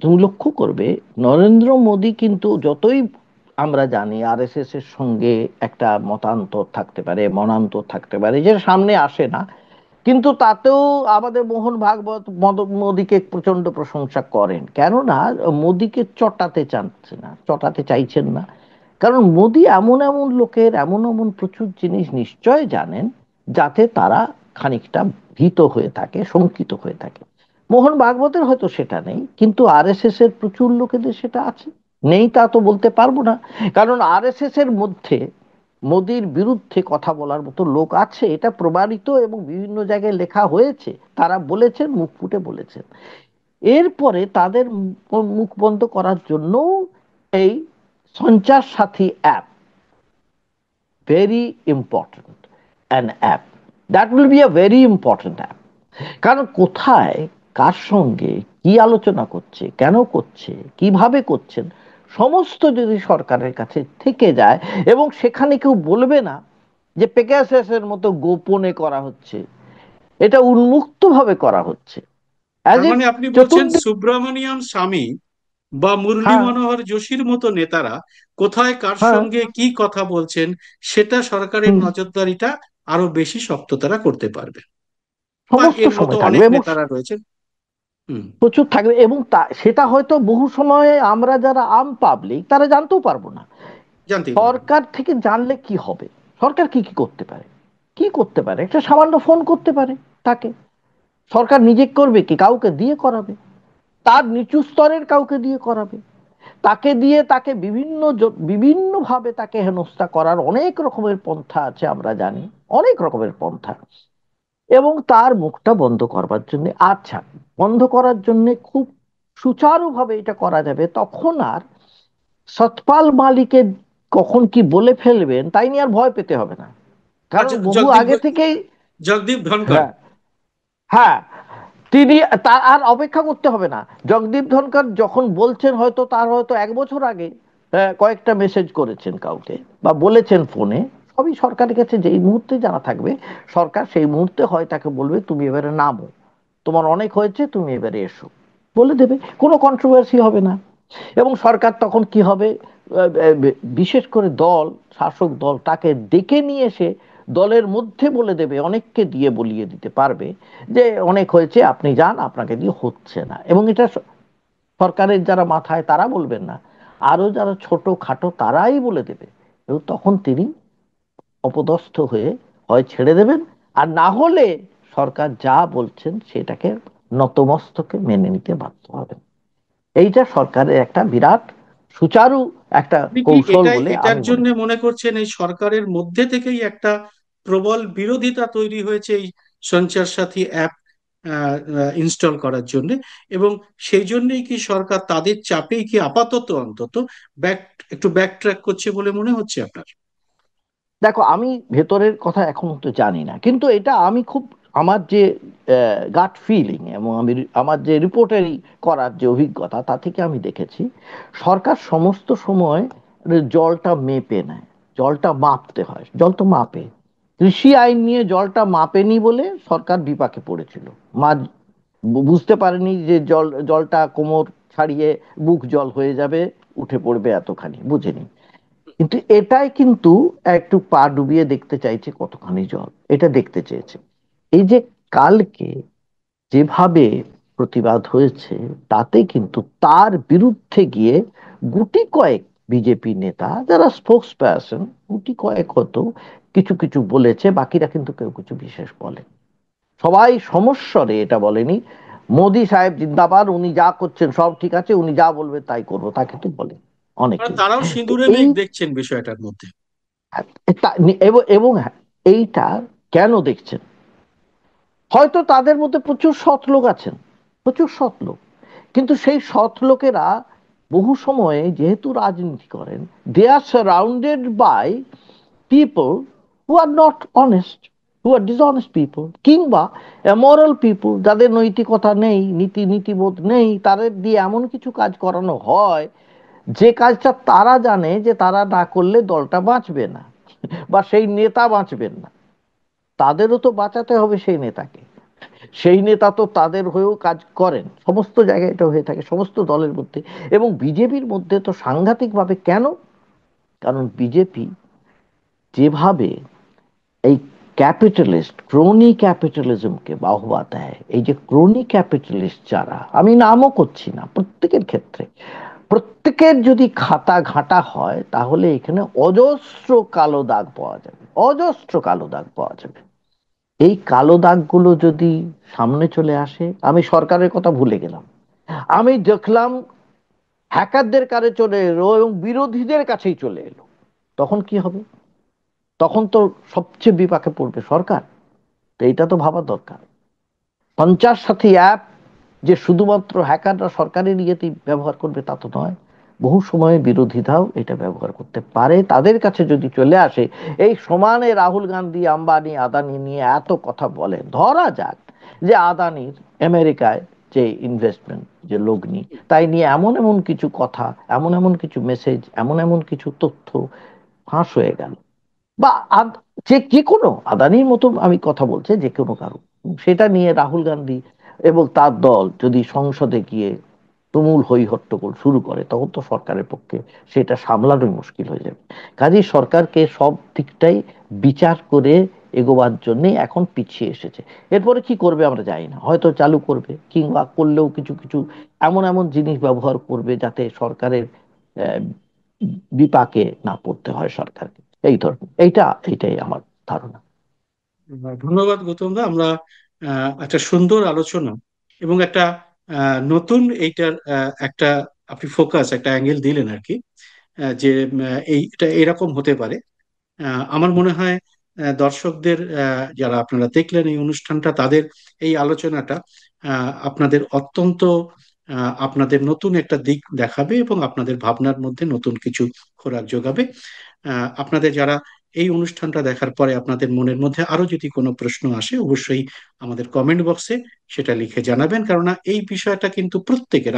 Speaker 1: তুমি লক্ষ্য করবে, নরেন্দ্র মোদী কিন্তু যতই আমরা জানি আরএসএস এর সঙ্গে একটা মতান্তর থাকতে পারে, মনান্তর থাকতে পারে, যেটা সামনে আসে না, কিন্তু তাতেও আমাদের মোহন ভাগবত মোদীকে প্রচন্ড প্রশংসা করেন, কেননা মোদীকে চটাতে চাচ্ছে না, চটাতে চাইছেন না। কারণ মোদী এমন এমন লোকের এমন এমন প্রচুর জিনিস নিশ্চয় জানেন, যাতে তারা খানিকটা ভীত হয়ে থাকে, শঙ্কিত হয়ে থাকে। মোহন ভাগবতের হয়তো সেটা নেই, কিন্তু আরএসএস এর প্রচুর লোকেদের সেটা আছে। নেই তা তো বলতে পারবো না, কারণ আরএসএস এর মধ্যে মোদির বিরুদ্ধে কথা বলার মতো লোক আছে, এটা প্রমাণিত এবং বিভিন্ন জায়গায় লেখা হয়েছে, তারা বলেছেন, মুখ ফুটে বলেছেন। এরপরে তাদের মুখ বন্ধ করার জন্য এই সঞ্চার সাথী app, very important an app, that will be a very important app. কারণ কোথায়, কার সঙ্গে কি আলোচনা করছে, কেন করছে, কিভাবে করছেন, সমস্ত যদি সরকারের কাছে থেকে যায়, এবং সেখানে কেউ বলবে না যে পেগাসাসের মতো গোপনে করা হচ্ছে, এটা উন্মুক্ত ভাবে করা হচ্ছে, অ্যাজ
Speaker 2: তার
Speaker 1: ইফ
Speaker 2: মানে আপনি বলছেন
Speaker 1: চতুর্দিক।
Speaker 2: সুব্রমণিয়াম স্বামী বা মুরলী
Speaker 1: হ্যাঁ,
Speaker 2: মনোহর যোশীর মতো নেতারা কোথায় কার
Speaker 1: হ্যাঁ,
Speaker 2: সঙ্গে কি কথা বলছেন, সেটা সরকারের
Speaker 1: হুম,
Speaker 2: নজরদারিটা আরো বেশি শক্ততারা করতে পারবে, বা
Speaker 1: সমস্ত
Speaker 2: এর মতো
Speaker 1: সময় থাকবে
Speaker 2: অনেক
Speaker 1: এবং
Speaker 2: নেতারা রয়েছেন। হুম।
Speaker 1: প্রচুর থাকবে, এবং সেটা হয়তো বহু সময়ে আমরা যারা আম পাবলিক তারা জানতেও পারবো না।
Speaker 2: জানতেই পারবেন।
Speaker 1: সরকার থেকে জানলে কি হবে? সরকার কি কি করতে পারে? কি করতে পারে? একটা সামান্য ফোন করতে পারে তাকে। সরকার নিজে করবে কি? কাউকে দিয়ে করাবে, তার নিচু স্তরের কাউকে দিয়ে করাবে, তাকে দিয়ে তাকে বিভিন্ন ভাবে তাকে হেনস্থা করার অনেক রকমের পন্থা আছে, আমরা জানি, অনেক রকমের পন্থা। এবং তার মুখটা বন্ধ করবার জন্য, আচ্ছা, বন্ধ করার জন্য খুব সুচারুভাবে এটা করা যাবে, তখন আর সতপাল মালিকের কখন কি বলে ফেলবেন তাই নিয়ে আর ভয় পেতে হবে না, কারণ
Speaker 2: আচ্ছা,
Speaker 1: বহু
Speaker 2: জগদীপ
Speaker 1: আগে থেকেই।
Speaker 2: জগদীপ ধনকর।
Speaker 1: হ্যাঁ, হ্যাঁ, তিনি, তার আর অপেক্ষা করতে হবে না। জগদীপ ধনকর যখন বলছেন, হয়তো তার হয়তো 1 বছর আগে কয়েকটা মেসেজ করেছেন কাউকে, বা বলেছেন ফোনে, সবই সরকারের কাছে যেই মুহূর্তে জানা থাকবে, সরকার সেই মুহূর্তে হয় তাকে বলবে তুমি এবারে নামো, তোমার অনেক হয়েছে, তুমি এবারে এসো, বলে দেবে, কোনো কন্ট্রোভার্সি হবে না। এবং সরকার তখন কি হবে, বিশেষ করে দল, শাসক দল তাকে ডেকে নিয়ে এসে দলের মধ্যে বলে দেবে, অনেককে দিয়ে বলিয়ে দিতে পারবে যে অনেক হয়েছে, আপনি যান, আপনাকে দিয়ে হচ্ছে না। এবং এটা সরকারের যারা মাথায় তারা বলবেন না, আরো যারা ছোট খাটো তারাই বলে দেবে। এবং তখন তিনি অপদস্থ হয়ে হয় ছেড়ে দেবেন, আর না হলে সরকার যা বলছেন সেটাকে নতমস্তকে মেনে নিতে বাধ্য হবেন। এইটা সরকারের একটা বিরাট সুচারু একটা
Speaker 2: আপনি কি
Speaker 1: কৌশল
Speaker 2: এটাই
Speaker 1: বলে
Speaker 2: এটার
Speaker 1: আমি মনে
Speaker 2: জন্য
Speaker 1: করি।
Speaker 2: মনে করছেন এই সরকারের মধ্যে থেকেই একটা প্রবল বিরোধিতা তৈরি হয়েছে এই সঞ্চার সাথী অ্যাপ ইনস্টল করার জন্য, এবং সেই জন্যই কি সরকার তাদের চাপেই কি আপাতত অন্তত ব্যাক একটু ব্যাক ট্র্যাক করছে বলে মনে হচ্ছে আপনার?
Speaker 1: দেখো, আমি ভেতরের কথা এখন তো জানি না, কিন্তু এটা আমি খুব, আমার যে গাট ফিলিং এবং আমি আমার যে রিপোর্টারি করার যে অভিজ্ঞতা, তা থেকে আমি দেখেছি সরকার সমস্ত সময় জলটা মেপে নেয়, জলটা মাপতে হয়, জল তো মাপে, কৃষি আইন নিয়ে জলটা মাপেনি বলে সরকার বিপাকে পড়েছিল। মা বুঝতে পারেনি যে জলটা কোমর ছাড়িয়ে বুক জল হয়ে যাবে, উঠে পড়বে এতখানি, বুঝেনি। কিন্তু এটাই কিন্তু একটু পা ডুবিয়ে দেখতে চাইছে কতখানি জল, এটা দেখতে চেয়েছে। এই যে কালকে যেভাবে প্রতিবাদ হয়েছে, তাতে কিন্তু তার বিরুদ্ধে গিয়ে গুটি কয়েক বিজেপি নেতা যারা স্পোক্স পারসন, গুটি কয়েক হতো কিছু কিছু বলেছে, বাকিরা কিন্তু কেউ কিছু বিশেষ বলে, সবাই সমস্বরে এটা বলেনি। মোদি সাহেব জিন্দাবাদ, উনি যা করছেন সব ঠিক আছে, উনি যা বলবে তাই করবো, তা কিন্তু বলে
Speaker 2: মানে
Speaker 1: অনেকেই।
Speaker 2: তারাও
Speaker 1: তো
Speaker 2: সিঁদুরে
Speaker 1: এই
Speaker 2: মেঘ দেখছেন বিষয়টার মধ্যে।
Speaker 1: এবং হ্যাঁ, এইটা কেন দেখছেন? হয়তো তাদের মধ্যে প্রচুর সৎ লোক আছেন, প্রচুর সৎ লোক, কিন্তু সেই সৎ লোকেরা বহু সময়ে যেহেতু রাজনীতি করেন, they are surrounded by people who are not honest, who are dishonest people, কিংবা অ্যামরাল পিপল, যাদের নৈতিকতা নেই, নীতিবোধ নেই, তাদের দিয়ে এমন কিছু কাজ করানো হয় যে কাজটা তারা জানে যে তারা না করলে দলটা বাঁচবে না, বা সেই নেতা বাঁচবেন না। তাদেরও তো বাঁচাতে হবে সেই নেতাকে, সেই নেতা তো তাদের হয়েও কাজ করেন, সমস্ত জায়গায় এটা হয়ে থাকে, সমস্ত দলের মধ্যে। এবং বিজেপির মধ্যে তো সাংঘাতিক ভাবে, কেন? কারণ বিজেপি যেভাবে এই ক্যাপিটালিস্ট ক্রোনি ক্যাপিটালিজমকে বাহবা দেয়, এই যে ক্রোনি ক্যাপিটালিস্ট যারা, আমি নামও করছি না, প্রত্যেকের ক্ষেত্রে, প্রত্যেকের যদি খাতা ঘাটা হয়, তাহলে এখানে অজস্র কালো দাগ পাওয়া যাবে, অজস্র কালো দাগ পাওয়া যাবে। এই কালো দাগগুলো যদি সামনে চলে আসে, আমি সরকারের কথা ভুলে গেলাম, আমি দেখলাম হ্যাকারদের কাছে চলে এলো এবং বিরোধীদের কাছেই চলে এলো, তখন কি হবে? তখন তো সবচেয়ে বিপাকে পড়বে সরকার। তো এইটা তো ভাবা দরকার। 50 সাথী অ্যাপ যে শুধুমাত্র হ্যাকাররা সরকারের ইয়েতেই ব্যবহার করবে তা তো নয়, বহু সময়ে বিরোধীরাও এটা ব্যবহার করতে পারে, তাদের কাছে যদি চলে আসে। এই সমানে রাহুল গান্ধী আম্বানি আদানি নিয়ে এত কথা বলেন, ধরা যাক যে আদানির আমেরিকায় যে ইনভেস্টমেন্ট, যে লগ্নি, তাই নিয়ে এমন এমন কিছু কথা, এমন এমন কিছু মেসেজ, এমন এমন কিছু তথ্য ফাঁস হয়ে গেল, বা যে যে কোনো আদানির মতো আমি কথা বলছি, যে কোনো কারো, সেটা নিয়ে রাহুল গান্ধী এবং তার দল যদি সংসদে গিয়ে তুমুল হই হট্টগোল শুরু করে, তখন তো সরকারের পক্ষে সেটা সামলানোই মুশকিল হয়ে যাবে। কাজেই সরকারকে সব দিকটাই বিচার করে এগোবার জন্য এখন পিছিয়ে এসেছে। এরপরে কি করবে আমরা জানি না, হয়তো চালু করবে, কিংবা করলেও কিছু কিছু এমন এমন জিনিস ব্যবহার করবে যাতে সরকারের আহ, বিপাকে না পড়তে হয় সরকারকে। এই ধরনের, এইটাই আমার ধারণা।
Speaker 2: ধন্যবাদ গৌতম দা। আমরা একটা সুন্দর আলোচনা এবং একটা নতুন এইটার একটা আপনি ফোকাস, একটা অ্যাঙ্গেল দিলেন আর কি। যে এইটা এরকম হতে পারে। আমার মনে হয় দর্শকদের, যারা আপনারা দেখলেন এই অনুষ্ঠানটা, তাদের এই আলোচনাটা আপনাদের অত্যন্ত আপনাদের নতুন একটা দিক দেখাবে এবং আপনাদের ভাবনার মধ্যে নতুন কিছু খোরাক যোগাবে। আপনাদের যারা এই অনুষ্ঠানটা দেখার পরে আপনাদের মনের মধ্যে আরো যদি কোনো প্রশ্ন আসে, অবশ্যই আমাদের কমেন্ট বক্সে সেটা লিখে জানাবেন। কেননা এই বিষয়টা কিন্তু প্রত্যেকের,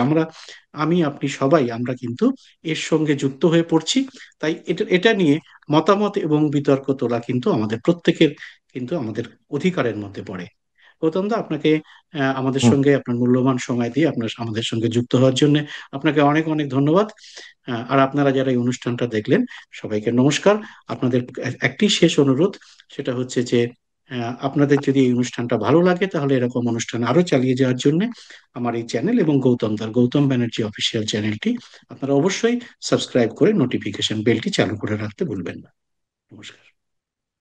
Speaker 2: আমি আপনি সবাই আমরা কিন্তু এর সঙ্গে যুক্ত হয়ে পড়ছি। তাই এটা এটা নিয়ে মতামত এবং বিতর্ক তোলা কিন্তু আমাদের প্রত্যেকের, কিন্তু আমাদের অধিকারের মধ্যে পড়ে। গৌতম দা, আপনাকে আমাদের
Speaker 1: হুম।
Speaker 2: সঙ্গে আপনার মূল্যবান সময় দিয়ে আপনার আমাদের সঙ্গে যুক্ত হওয়ার জন্য আপনাকে অনেক অনেক ধন্যবাদ। আর আপনারা যারা এই অনুষ্ঠানটা দেখলেন, সবাইকে নমস্কার। আপনাদের একটি শেষ অনুরোধ, সেটা হচ্ছে যে আপনাদের যদি এই অনুষ্ঠানটা ভালো লাগে, তাহলে এরকম অনুষ্ঠান আরো চালিয়ে যাওয়ার জন্য আমার এই চ্যানেল এবং গৌতম ব্যানার্জি অফিসিয়াল চ্যানেলটি আপনারা অবশ্যই সাবস্ক্রাইব করে নোটিফিকেশন বেলটি চালু করে রাখতে ভুলবেন না। নমস্কার।